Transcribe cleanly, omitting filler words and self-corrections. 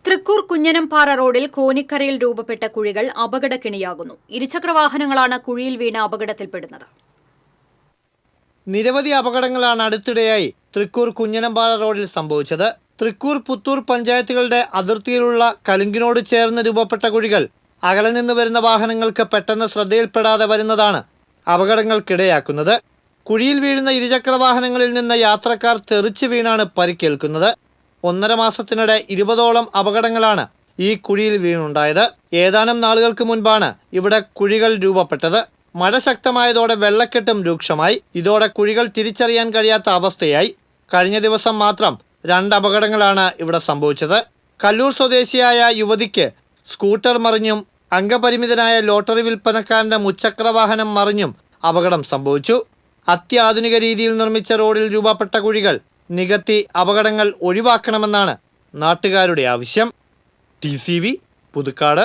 തൃക്കൂർ കുഞ്ഞനംപാറ റോഡിൽ കോനിക്കരയിൽ രൂപപ്പെട്ട കുഴികൾ അപകടക്കിണിയാകുന്നു. ഇരുചക്രവാഹനങ്ങളാണ് കുഴിയിൽ വീണ് അപകടത്തിൽപ്പെടുന്നത്. നിരവധി അപകടങ്ങളാണ് അടുത്തിടെയായി തൃക്കൂർ കുഞ്ഞനംപാറ റോഡിൽ സംഭവിച്ചത്. തൃക്കൂർ പുത്തൂർ പഞ്ചായത്തുകളുടെ അതിർത്തിയിലുള്ള കലുങ്കിനോട് ചേർന്ന് രൂപപ്പെട്ട കുഴികൾ അകലെ നിന്ന് വരുന്ന വാഹനങ്ങൾക്ക് പെട്ടെന്ന് ശ്രദ്ധയിൽപ്പെടാതെ വരുന്നതാണ് അപകടങ്ങൾക്കിടയാക്കുന്നത്. കുഴിയിൽ വീഴുന്ന ഇരുചക്രവാഹനങ്ങളിൽ നിന്ന് യാത്രക്കാർ തെറിച്ചു വീണാണ് പരിക്കേൽക്കുന്നത്. 1.5 മാസത്തിനിടെ 20ഓളം അപകടങ്ങളാണ് ഈ കുഴിയിൽ വീണുണ്ടായത്. ഏതാനും നാളുകൾക്ക് മുൻപാണ് ഇവിടെ കുഴികൾ രൂപപ്പെട്ടത്. മഴ ശക്തമായതോടെ വെള്ളക്കെട്ടും രൂക്ഷമായി. ഇതോടെ കുഴികൾ തിരിച്ചറിയാൻ കഴിയാത്ത അവസ്ഥയായി. കഴിഞ്ഞ ദിവസം മാത്രം 2 അപകടങ്ങളാണ് ഇവിടെ സംഭവിച്ചത്. കല്ലൂർ സ്വദേശിയായ യുവതിക്ക് സ്കൂട്ടർ മറിഞ്ഞും അംഗപരിമിതനായ ലോട്ടറി വിൽപ്പനക്കാരന്റെ മുച്ചക്രവാഹനം മറിഞ്ഞും അപകടം സംഭവിച്ചു. അത്യാധുനിക രീതിയിൽ നിർമ്മിച്ച റോഡിൽ രൂപപ്പെട്ട കുഴികൾ നികത്തി അപകടങ്ങൾ ഒഴിവാക്കണമെന്നാണ് നാട്ടുകാരുടെ ആവശ്യം. TCV പുതുക്കാട്.